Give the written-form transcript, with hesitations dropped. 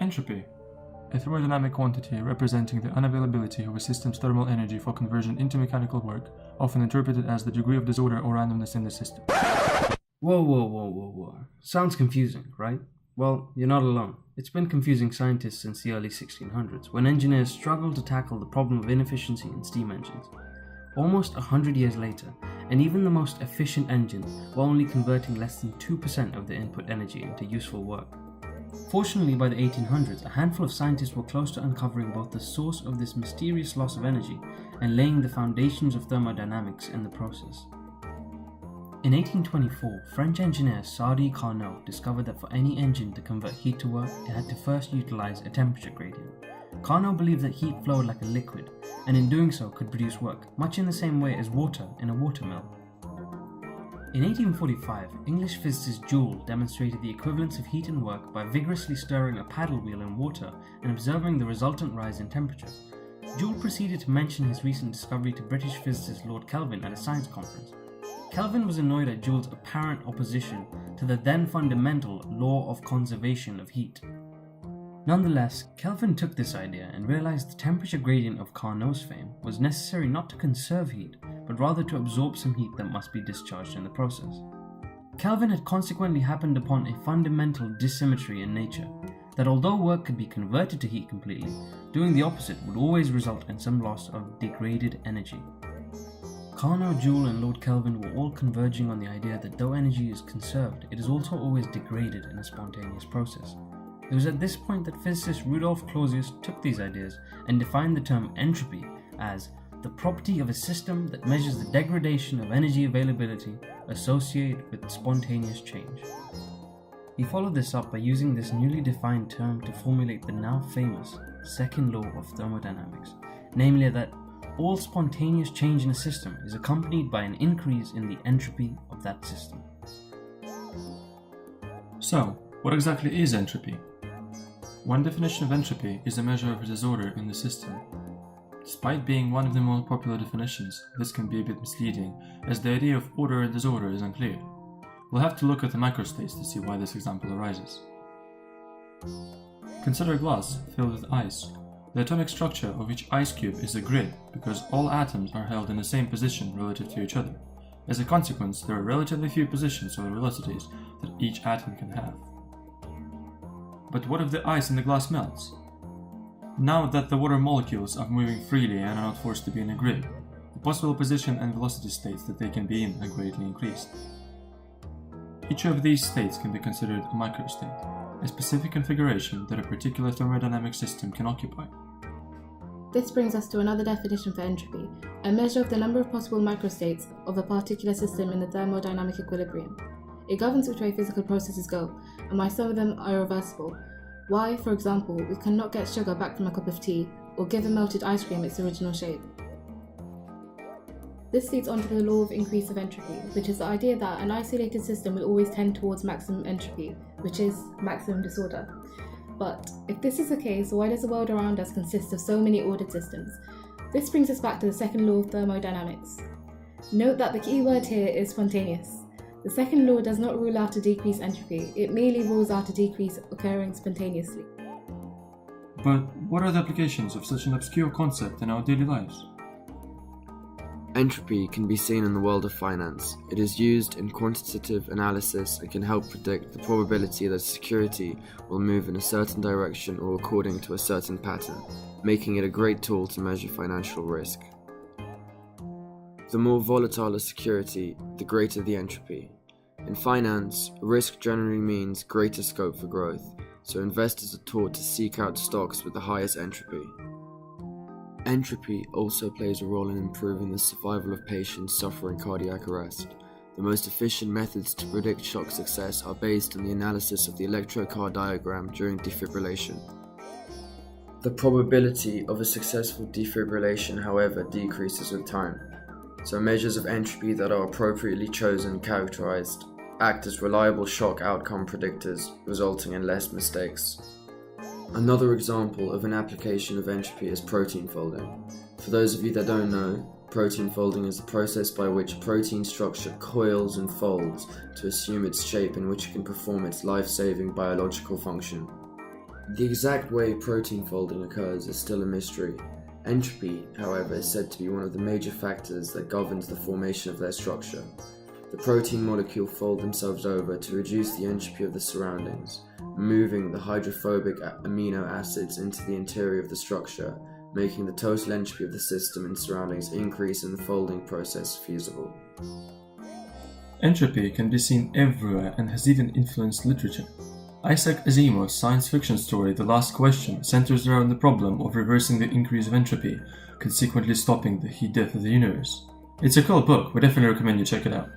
Entropy, a thermodynamic quantity representing the unavailability of a system's thermal energy for conversion into mechanical work, often interpreted as the degree of disorder or randomness in the system. Whoa. Sounds confusing, right? Well, you're not alone. It's been confusing scientists since the early 1600s, when engineers struggled to tackle the problem of inefficiency in steam engines. Almost 100 years later, and even the most efficient engine were only converting less than 2% of the input energy into useful work. Fortunately, by the 1800s, a handful of scientists were close to uncovering both the source of this mysterious loss of energy and laying the foundations of thermodynamics in the process. In 1824, French engineer Sadi Carnot discovered that for any engine to convert heat to work, it had to first utilize a temperature gradient. Carnot believed that heat flowed like a liquid, and in doing so could produce work, much in the same way as water in a watermill. In 1845, English physicist Joule demonstrated the equivalence of heat and work by vigorously stirring a paddle wheel in water and observing the resultant rise in temperature. Joule proceeded to mention his recent discovery to British physicist Lord Kelvin at a science conference. Kelvin was annoyed at Joule's apparent opposition to the then fundamental law of conservation of heat. Nonetheless, Kelvin took this idea and realized the temperature gradient of Carnot's fame was necessary not to conserve heat, but rather to absorb some heat that must be discharged in the process. Kelvin had consequently happened upon a fundamental dissymmetry in nature, that although work could be converted to heat completely, doing the opposite would always result in some loss of degraded energy. Carnot, Joule and Lord Kelvin were all converging on the idea that though energy is conserved, it is also always degraded in a spontaneous process. It was at this point that physicist Rudolf Clausius took these ideas and defined the term entropy as the property of a system that measures the degradation of energy availability associated with spontaneous change. He followed this up by using this newly defined term to formulate the now famous second law of thermodynamics, namely that all spontaneous change in a system is accompanied by an increase in the entropy of that system. So, what exactly is entropy? One definition of entropy is a measure of disorder in the system. Despite being one of the more popular definitions, this can be a bit misleading, as the idea of order and disorder is unclear. We'll have to look at the microstates to see why this example arises. Consider glass filled with ice. The atomic structure of each ice cube is a grid because all atoms are held in the same position relative to each other. As a consequence, there are relatively few positions or velocities that each atom can have. But what if the ice in the glass melts? Now that the water molecules are moving freely and are not forced to be in a grid, the possible position and velocity states that they can be in are greatly increased. Each of these states can be considered a microstate, a specific configuration that a particular thermodynamic system can occupy. This brings us to another definition for entropy, a measure of the number of possible microstates of a particular system in the thermodynamic equilibrium. It governs which way physical processes go, and why some of them are irreversible. Why, for example, we cannot get sugar back from a cup of tea, or give a melted ice cream its original shape. This leads on to the law of increase of entropy, which is the idea that an isolated system will always tend towards maximum entropy, which is maximum disorder. But if this is the case, why does the world around us consist of so many ordered systems? This brings us back to the second law of thermodynamics. Note that the key word here is spontaneous. The second law does not rule out a decreased entropy, it merely rules out a decrease occurring spontaneously. But what are the applications of such an obscure concept in our daily lives? Entropy can be seen in the world of finance. It is used in quantitative analysis and can help predict the probability that a security will move in a certain direction or according to a certain pattern, making it a great tool to measure financial risk. The more volatile a security, the greater the entropy. In finance, risk generally means greater scope for growth, so investors are taught to seek out stocks with the highest entropy. Entropy also plays a role in improving the survival of patients suffering cardiac arrest. The most efficient methods to predict shock success are based on the analysis of the electrocardiogram during defibrillation. The probability of a successful defibrillation, however, decreases with time. So measures of entropy that are appropriately chosen and characterized act as reliable shock outcome predictors, resulting in less mistakes. Another example of an application of entropy is protein folding. For those of you that don't know, protein folding is the process by which protein structure coils and folds to assume its shape in which it can perform its life-saving biological function. The exact way protein folding occurs is still a mystery. Entropy, however, is said to be one of the major factors that governs the formation of their structure. The protein molecule fold themselves over to reduce the entropy of the surroundings, moving the hydrophobic amino acids into the interior of the structure, making the total entropy of the system and surroundings increase and the folding process feasible. Entropy can be seen everywhere and has even influenced literature. Isaac Asimov's science fiction story The Last Question centers around the problem of reversing the increase of entropy, consequently stopping the heat death of the universe. It's a cool book, we definitely recommend you check it out.